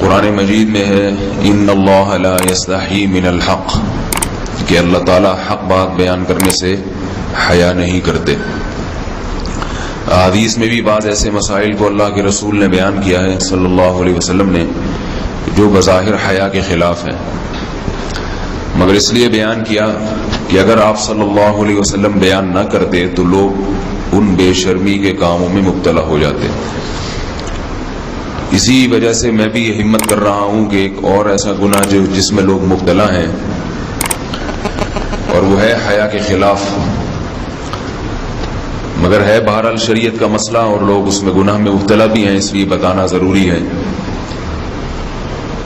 قرآن مجید میں ہے ان اللہ لا یستحی من الحق، کہ اللہ تعالیٰ حق بات بیان کرنے سے حیا نہیں کرتے۔ حدیث میں بھی بعض ایسے مسائل کو اللہ کے رسول نے بیان کیا ہے صلی اللہ علیہ وسلم نے جو بظاہر حیا کے خلاف ہیں، مگر اس لیے بیان کیا کہ اگر آپ صلی اللہ علیہ وسلم بیان نہ کرتے تو لوگ ان بے شرمی کے کاموں میں مبتلا ہو جاتے۔ اسی وجہ سے میں بھی یہ ہمت کر رہا ہوں کہ ایک اور ایسا گناہ جس میں لوگ مبتلا ہیں، اور وہ ہے حیا کے خلاف، مگر ہے بہرحال شریعت کا مسئلہ اور لوگ اس میں گناہ میں مبتلا بھی ہیں، اس لیے بتانا ضروری ہے۔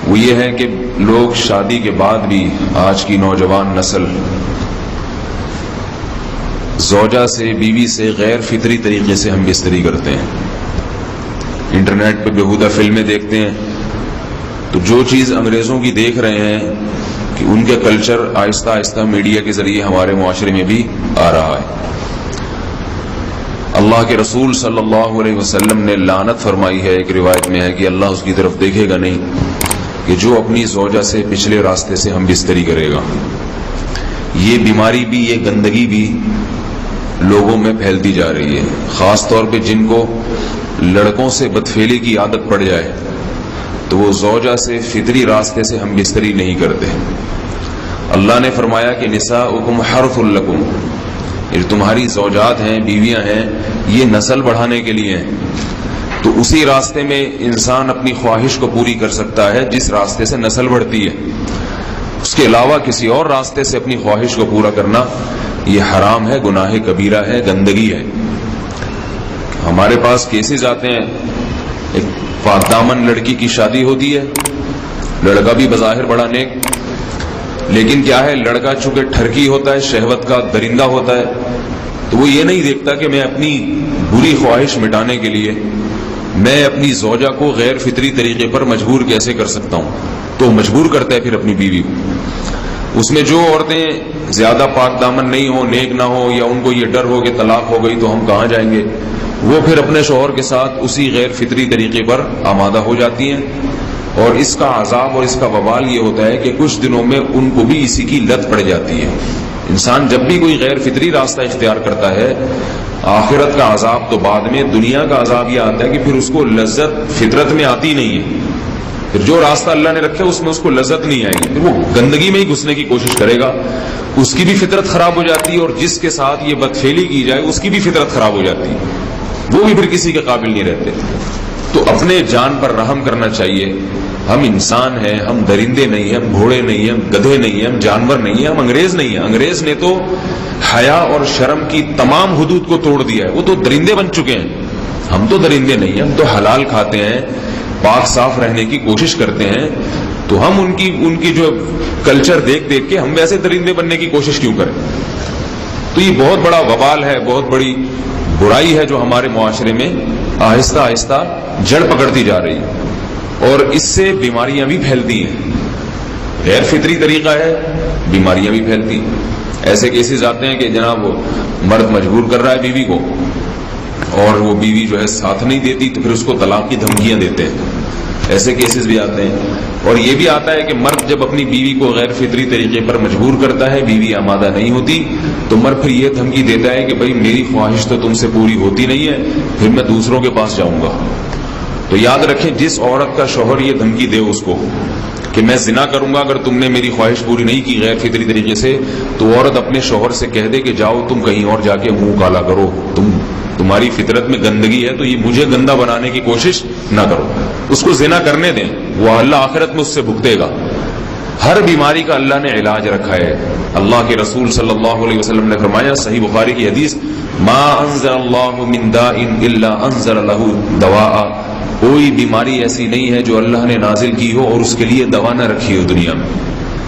وہ یہ ہے کہ لوگ شادی کے بعد بھی، آج کی نوجوان نسل زوجہ سے، بیوی سے غیر فطری طریقے سے ہم بستری کرتے ہیں۔ انٹرنیٹ پہ بیہودہ فلمیں دیکھتے ہیں، تو جو چیز انگریزوں کی دیکھ رہے ہیں کہ ان کے کلچر آہستہ آہستہ میڈیا کے ذریعے ہمارے معاشرے میں بھی آ رہا ہے۔ اللہ کے رسول صلی اللہ علیہ وسلم نے لعنت فرمائی ہے، ایک روایت میں ہے کہ اللہ اس کی طرف دیکھے گا نہیں کہ جو اپنی زوجہ سے پچھلے راستے سے ہم بستری کرے گا۔ یہ بیماری بھی، یہ گندگی بھی لوگوں میں پھیلتی جا رہی ہے، خاص طور پہ جن کو لڑکوں سے بدفعلی کی عادت پڑ جائے تو وہ زوجہ سے فطری راستے سے ہم بستری نہیں کرتے۔ اللہ نے فرمایا کہ نساؤکم حرث لکم، یہ تمہاری زوجات ہیں، بیویاں ہیں، یہ نسل بڑھانے کے لیے ہیں، تو اسی راستے میں انسان اپنی خواہش کو پوری کر سکتا ہے جس راستے سے نسل بڑھتی ہے۔ اس کے علاوہ کسی اور راستے سے اپنی خواہش کو پورا کرنا یہ حرام ہے، گناہ کبیرہ ہے، گندگی ہے۔ ہمارے پاس کیسز آتے ہیں، ایک پاک دامن لڑکی کی شادی ہوتی ہے، لڑکا بھی بظاہر بڑا نیک، لیکن کیا ہے، لڑکا چونکہ ٹھرکی ہوتا ہے، شہوت کا درندہ ہوتا ہے، تو وہ یہ نہیں دیکھتا کہ میں اپنی بری خواہش مٹانے کے لیے میں اپنی زوجہ کو غیر فطری طریقے پر مجبور کیسے کر سکتا ہوں، تو مجبور کرتا ہے پھر اپنی بیوی کو۔ اس میں جو عورتیں زیادہ پاک دامن نہیں ہوں، نیک نہ ہوں، یا ان کو یہ ڈر ہو کہ طلاق ہو گئی تو ہم کہاں جائیں گے، وہ پھر اپنے شوہر کے ساتھ اسی غیر فطری طریقے پر آمادہ ہو جاتی ہیں، اور اس کا عذاب اور اس کا وبال یہ ہوتا ہے کہ کچھ دنوں میں ان کو بھی اسی کی لت پڑ جاتی ہے۔ انسان جب بھی کوئی غیر فطری راستہ اختیار کرتا ہے، آخرت کا عذاب تو بعد میں، دنیا کا عذاب یہ آتا ہے کہ پھر اس کو لذت فطرت میں آتی نہیں ہے، پھر جو راستہ اللہ نے رکھا اس میں اس کو لذت نہیں آئے گی، پھر وہ گندگی میں ہی گھسنے کی کوشش کرے گا، اس کی بھی فطرت خراب ہو جاتی ہے، اور جس کے ساتھ یہ بدفعلی کی جائے اس کی بھی فطرت خراب ہو جاتی ہے، وہ بھی پھر کسی کے قابل نہیں رہتے۔ تو اپنے جان پر رحم کرنا چاہیے۔ ہم انسان ہیں، ہم درندے نہیں ہیں، ہم گھوڑے نہیں ہیں، ہم گدھے نہیں ہیں، ہم جانور نہیں ہیں، ہم انگریز نہیں ہیں۔ انگریز نے تو حیا اور شرم کی تمام حدود کو توڑ دیا ہے، وہ تو درندے بن چکے ہیں، ہم تو درندے نہیں ہیں، ہم تو حلال کھاتے ہیں، پاک صاف رہنے کی کوشش کرتے ہیں، تو ہم ان کی جو کلچر دیکھ دیکھ کے ہم ویسے درندے بننے کی کوشش کیوں کریں؟ تو یہ بہت بڑا وبال ہے، بہت بڑی برائی ہے جو ہمارے معاشرے میں آہستہ آہستہ جڑ پکڑتی جا رہی ہے، اور اس سے بیماریاں بھی پھیلتی ہیں۔ غیر فطری طریقہ ہے، بیماریاں بھی پھیلتی ہیں۔ ایسے کیسز آتے ہیں کہ جناب وہ مرد مجبور کر رہا ہے بیوی کو، اور وہ بیوی جو ہے ساتھ نہیں دیتی، تو پھر اس کو طلاق کی دھمکیاں دیتے ہیں۔ ایسے کیسز بھی آتے ہیں، اور یہ بھی آتا ہے کہ مرد جب اپنی بیوی کو غیر فطری طریقے پر مجبور کرتا ہے، بیوی آمادہ نہیں ہوتی، تو مرد پھر یہ دھمکی دیتا ہے کہ بھائی میری خواہش تو تم سے پوری ہوتی نہیں ہے، پھر میں دوسروں کے پاس جاؤں گا۔ تو یاد رکھیں، جس عورت کا شوہر یہ دھمکی دے اس کو کہ میں زنا کروں گا اگر تم نے میری خواہش پوری نہیں کی غیر فطری طریقے سے، تو عورت اپنے شوہر سے کہہ دے کہ جاؤ تم کہیں اور جا کے منہ کالا کرو، تمہاری فطرت میں گندگی ہے تو یہ مجھے گندا بنانے کی کوشش نہ کرو، اس کو زنا کرنے دیں، وہ اللہ آخرت میں اس سے بھگتے گا۔ ہر بیماری کا اللہ نے علاج رکھا ہے۔ اللہ کے رسول صلی اللہ علیہ وسلم نے فرمایا، صحیح بخاری کی حدیث، ما انزل اللہ من داء الا انزل له دواء، کوئی بیماری ایسی نہیں ہے جو اللہ نے نازل کی ہو اور اس کے لیے دوا نہ رکھی ہو دنیا میں۔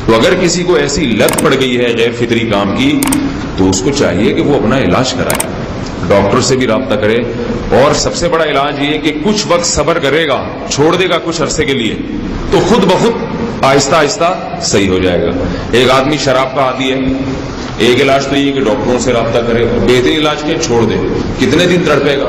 تو اگر کسی کو ایسی لت پڑ گئی ہے غیر فطری کام کی، تو اس کو چاہیے کہ وہ اپنا علاج کرائے، ڈاکٹر سے بھی رابطہ کرے، اور سب سے بڑا علاج یہ کہ کچھ وقت صبر کرے گا، چھوڑ دے گا کچھ عرصے کے لیے، تو خود بخود آہستہ آہستہ صحیح ہو جائے گا۔ ایک آدمی شراب کا عادی ہے، ایک علاج تو یہ کہ ڈاکٹروں سے رابطہ کرے، بہترین علاج کے چھوڑ دے، کتنے دن تڑپے گا،